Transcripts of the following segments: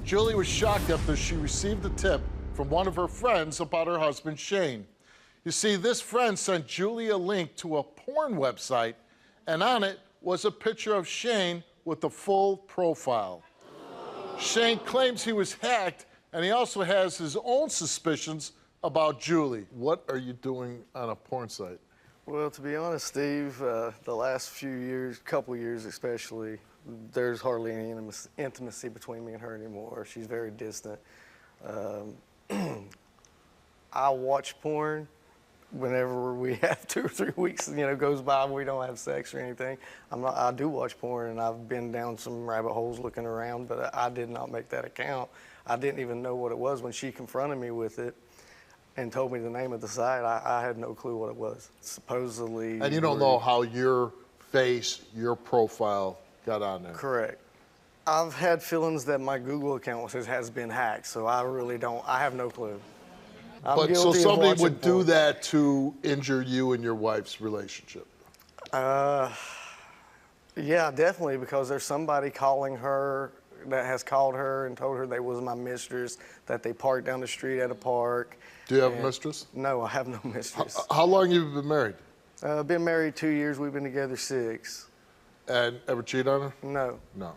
Julie was shocked after she received a tip from one of her friends about her husband, Shane. You see, this friend sent Julie a link to a porn website, and on it was a picture of Shane with the full profile. Shane claims he was hacked, and he also has his own suspicions about Julie. What are you doing on a porn site? Well, to be honest, Steve, the last few years, couple years especially, there's hardly any intimacy between me and her anymore. She's very distant. I watch porn whenever we have 2 or 3 weeks, goes by and we don't have sex or anything. I do watch porn, and I've been down some rabbit holes looking around, but I did not make that account. I didn't even know what it was when she confronted me with it and told me the name of the site. I had no clue what it was. Supposedly. And you don't know how your face, your profile got on there? Correct. I've had feelings that my Google account has been hacked, so I really don't. I have no clue. But so somebody would do that to injure you and your wife's relationship? Yeah, definitely, because there's somebody calling her that has called her and told her they was my mistress, that they parked down the street at a park. Do you have a mistress? No, I have no mistress. How long have you been married? Been married 2 years. We've been together 6. And ever cheat on her? No. No.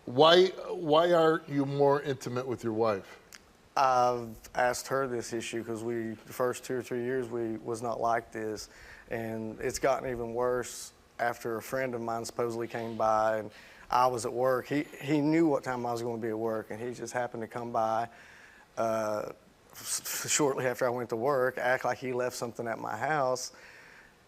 Why aren't you more intimate with your wife? I've asked her this issue because the first 2 or 3 years we was not like this, and it's gotten even worse after a friend of mine supposedly came by, and I was at work. He knew what time I was going to be at work, and he just happened to come by shortly after I went to work, act like he left something at my house.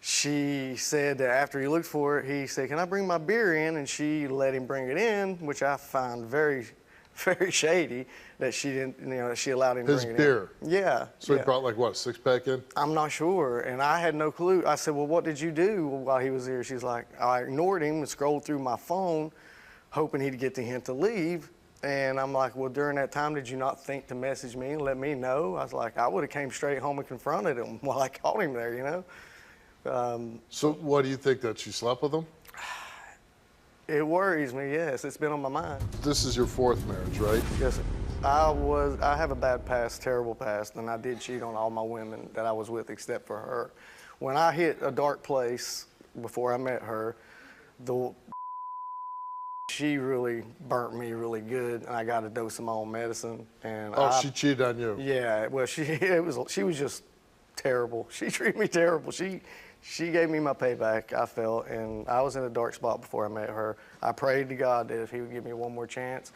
She said that after he looked for it, he said, "Can I bring my beer in?" And she let him bring it in, which I find very, very shady that she didn't, that she allowed him to bring it in. His beer? Yeah. So he brought like what, a 6-pack in? I'm not sure, and I had no clue. I said, "Well, what did you do while he was here?" She's like, "I ignored him and scrolled through my phone, hoping he'd get the hint to leave." And I'm like, "Well, during that time, did you not think to message me and let me know?" I was like, "I would have came straight home and confronted him while I caught him there, So what do you think, that she slept with him? It worries me, yes. It's been on my mind. This is your 4th marriage, right? Yes, sir. I have a bad past, terrible past, and I did cheat on all my women that I was with except for her. When I hit a dark place before I met her, she really burnt me really good, and I got a dose of my own medicine. And she cheated on you? Yeah, well, she was just terrible. She treated me terrible. She gave me my payback, I felt, and I was in a dark spot before I met her. I prayed to God that if he would give me one more chance,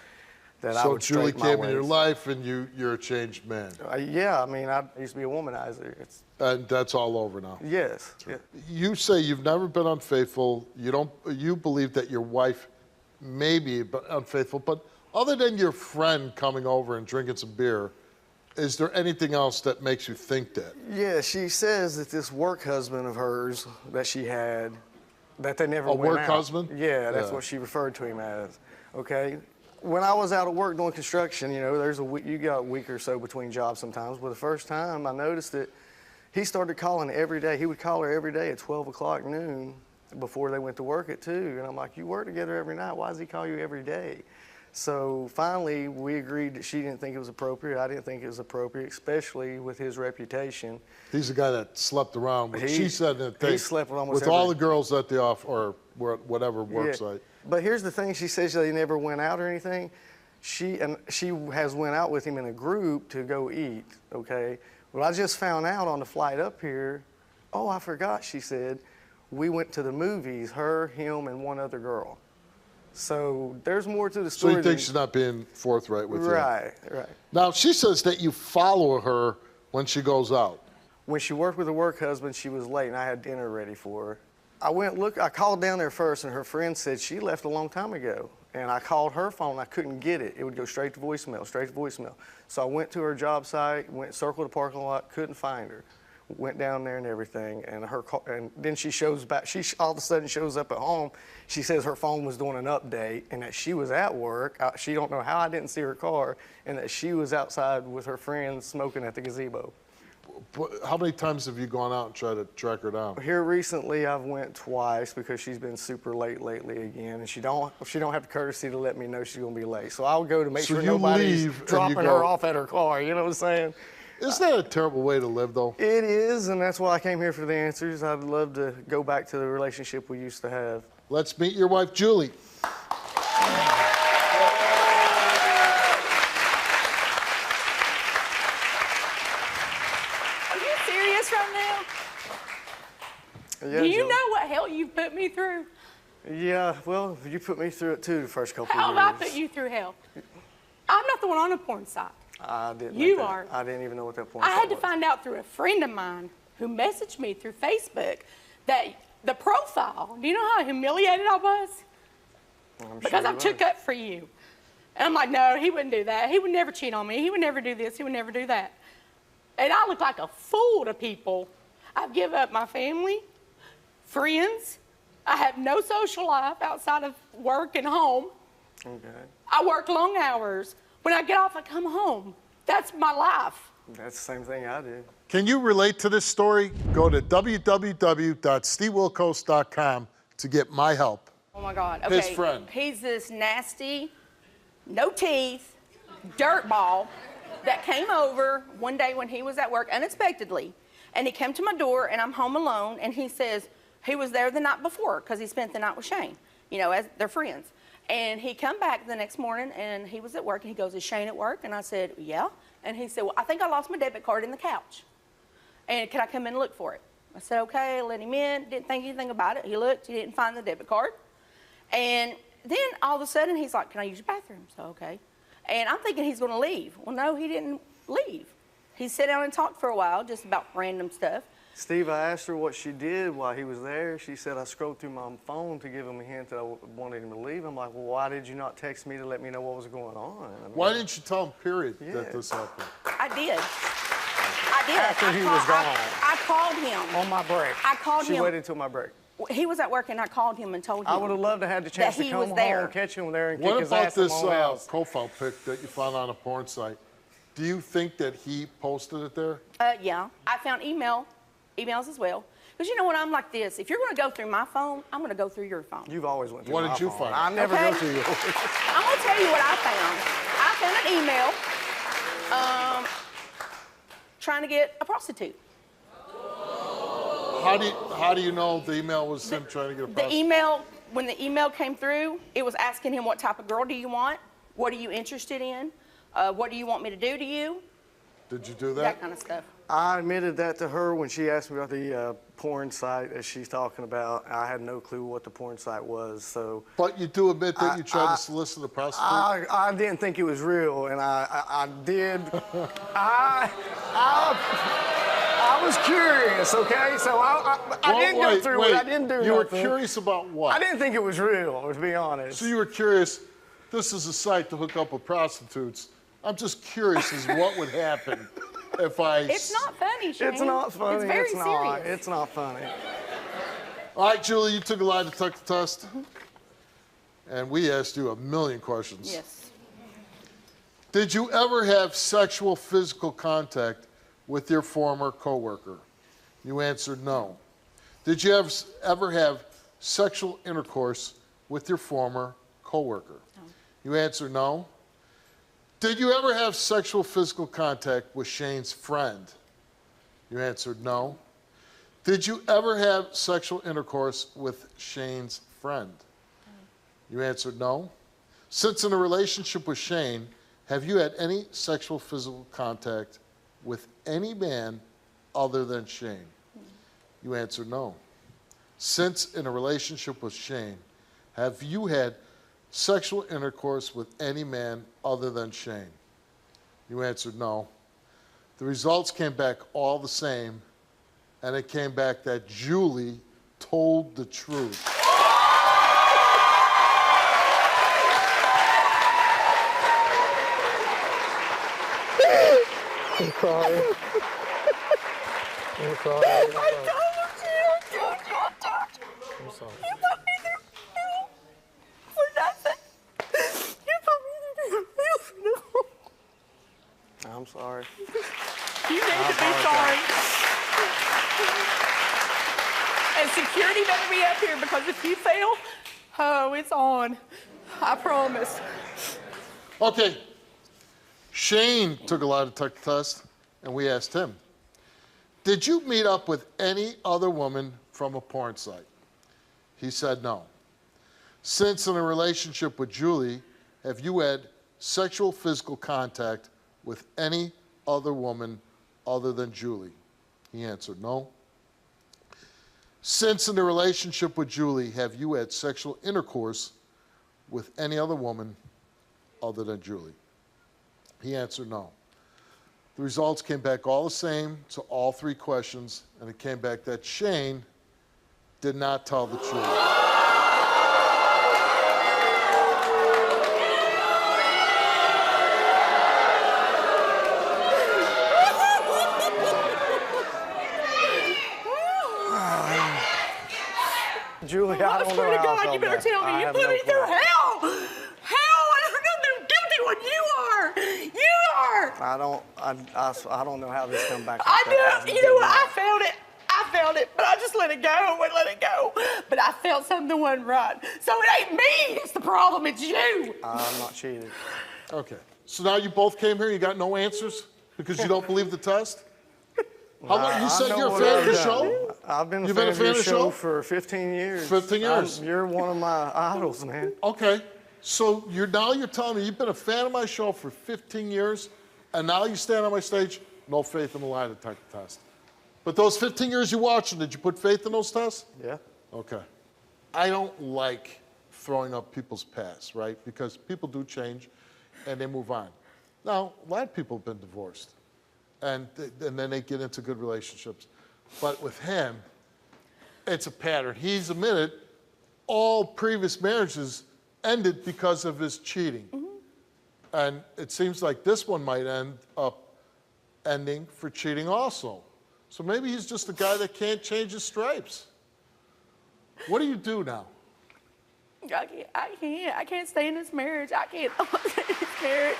that I would straighten my ways. So Julie came in your life, and you're a changed man. Yeah, I mean, I used to be a womanizer. And that's all over now? Yes. Yeah. You say you've never been unfaithful. You believe that your wife may be unfaithful, but other than your friend coming over and drinking some beer, is there anything else that makes you think that? Yeah, she says that this work husband of hers that she had, that they never went out. A work husband? Yeah, that's what she referred to him as. Okay. When I was out at work doing construction, you got a week or so between jobs sometimes. But the first time I noticed it, he started calling every day. He would call her every day at 12 o'clock noon before they went to work at 2. And I'm like, "You work together every night. Why does he call you every day?" So finally, we agreed that she didn't think it was appropriate. I didn't think it was appropriate, especially with his reputation. He's the guy that slept around. She said that he slept with all the girls at the or whatever work site. But here's the thing: she says they never went out or anything. She has went out with him in a group to go eat. Okay. Well, I just found out on the flight up here. "Oh, I forgot," she said. "We went to the movies, her, him, and one other girl." So there's more to the story. So you think she's not being forthright with you? Right. Now, she says that you follow her when she goes out. When she worked with her work husband, she was late, and I had dinner ready for her. I called down there first, and her friend said she left a long time ago. And I called her phone, I couldn't get it. It would go straight to voicemail. So I went to her job site, circled the parking lot, couldn't find her. Went down there and everything, and then she shows back. She all of a sudden shows up at home. She says her phone was doing an update, and that she was at work. She don't know how I didn't see her car, and that she was outside with her friends smoking at the gazebo. How many times have you gone out and tried to track her down? Here recently, I've went twice because she's been super late lately again, and she don't have the courtesy to let me know she's gonna be late. So I'll go to make sure nobody's dropping her off at her car. You know what I'm saying? Isn't that a terrible way to live, though? It is, and that's why I came here for the answers. I'd love to go back to the relationship we used to have. Let's meet your wife, Julie. Yeah, Do you know what hell you've put me through? Yeah, well, you put me through it too the first couple of How years. have I put you through hell? I'm not the one on a porn site. I didn't. You are. I didn't even know what that porn I site had to was. find out through a friend of mine who messaged me through Facebook that the profile, do you know how humiliated I was? Because I took up for you. And I'm like, no, he wouldn't do that. He would never cheat on me. He would never do this. He would never do that. And I look like a fool to people. I've given up my family, friends. I have no social life outside of work and home. Okay. I work long hours. When I get off, I come home. That's my life. That's the same thing I did. Can you relate to this story? Go to www.stevewilkos.com to get my help. Oh my God. Okay. His friend. He's this nasty, no teeth, dirtball that came over one day when he was at work unexpectedly. And he came to my door, and I'm home alone, and he says he was there the night before because he spent the night with Shane, you know, as they're friends. And he come back the next morning, and he was at work, and he goes, is Shane at work? And I said, yeah. And he said, well, I think I lost my debit card in the couch. And can I come in and look for it? I said, okay, let him in. Didn't think anything about it. He looked, he didn't find the debit card. And then all of a sudden, he's like, can I use your bathroom? So, okay. And I'm thinking he's going to leave. Well, no, he didn't leave. He sat down and talked for a while, just about random stuff. Steve, I asked her what she did while he was there. She said I scrolled through my phone to give him a hint that I wanted him to leave. I'm like, well, why did you not text me to let me know what was going on? I mean, Why didn't you tell him, period, that this happened? I did. I did. After he was gone. I called him. On my break. I called him. She waited until my break. He was at work, and I called him and told him. I would have loved to have the chance that to he come was home, there. catch him there, and What kick his about ass in this my own house. profile pic that you found on a porn site? Do you think that he posted it there? Yeah. I found emails as well. Because you know what, I'm like this. If you're going to go through my phone, I'm going to go through your phone. You've always went through What my did you phone. find? I never Okay. go through yours. I'm going to tell you what I found. I found an email trying to get a prostitute. How do you know the email was him trying to get a The prostitute? email, when the email came through, it was asking him what type of girl do you want? What are you interested in? What do you want me to do to you? Did you do that? That kind of stuff. I admitted that to her when she asked me about the porn site that she's talking about. I had no clue what the porn site was, so. But you do admit that you tried to solicit a prostitute? I didn't think it was real, and I did. I was curious, okay? So I didn't go through it. I didn't do You were nothing. curious about what? I didn't think it was real, to be honest. So you were curious, this is a site to hook up with prostitutes. I'm just curious as what would happen if I... It's not funny, Shane. It's not funny. It's very serious. It's not funny. All right, Julie, you took a lie detector test. And we asked you a million questions. Yes. Did you ever have sexual physical contact with your former coworker? You answered no. Did you ever have sexual intercourse with your former coworker? No. You answered no. Did you ever have sexual physical contact with Shane's friend? You answered no. Did you ever have sexual intercourse with Shane's friend? You answered no. Since in a relationship with Shane, have you had any sexual physical contact with any man other than Shane? You answered no. Since in a relationship with Shane, have you had sexual intercourse with any man other than Shane? You answered no. The results came back all the same, and it came back that Julie told the truth. I'm sorry. I'm sorry. I'm sorry. I'm sorry. You need to be sorry. And security better be up here because if you fail, oh, it's on. I promise. Okay. Shane took a lie detector test, and we asked him, did you meet up with any other woman from a porn site? He said no. Since in a relationship with Julie, have you had sexual physical contact with any other woman other than Julie? He answered no. Since in a relationship with Julie, have you had sexual intercourse with any other woman other than Julie? He answered no. The results came back all the same to all three questions, and it came back that Shane did not tell the truth. Julie, I don't know swear to how I God, felt you better that. tell me. I You have put no me through clue. hell. Hell, and I'm not guilty when you are. You are. I don't know how this come back. I like that. knew. You know what? I felt it, but I just let it go and let it go. But I felt something wasn't right. So it ain't me. It's the problem. It's you. I'm not cheating. Okay. So now you both came here, you got no answers because you don't believe the test? How long? You said you're a fan of the show? I've been You've a fan of your show for 15 years. 15 years. You're one of my idols, man. Okay. So you're telling me you've been a fan of my show for 15 years, and now you stand on my stage, no faith in the lie detector test. But those 15 years you watched them, did you put faith in those tests? Yeah. Okay. I don't like throwing up people's past, right? Because people do change, and they move on. Now, a lot of people have been divorced, and then they get into good relationships. But with him, it's a pattern. He's admitted all previous marriages ended because of his cheating. Mm-hmm. And it seems like this one might end up ending for cheating also. So maybe he's just a guy that can't change his stripes. What do you do now? I can't stay in this marriage. I can't stay in this marriage.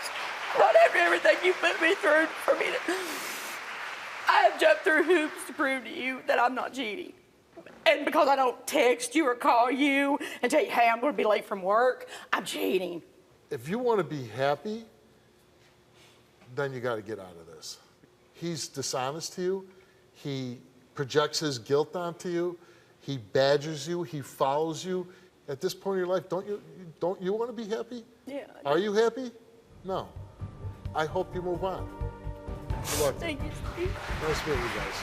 Not after everything you put me through for me to... I have jumped through hoops to prove to you that I'm not cheating. And because I don't text you or call you and tell you, hey, I'm going to be late from work, I'm cheating. If you want to be happy, then you got to get out of this. He's dishonest to you. He projects his guilt onto you. He badgers you. He follows you. At this point in your life, don't you want to be happy? Yeah. Are you happy? No. I hope you move on. Good luck. Thank you, Steve. Nice meeting you guys.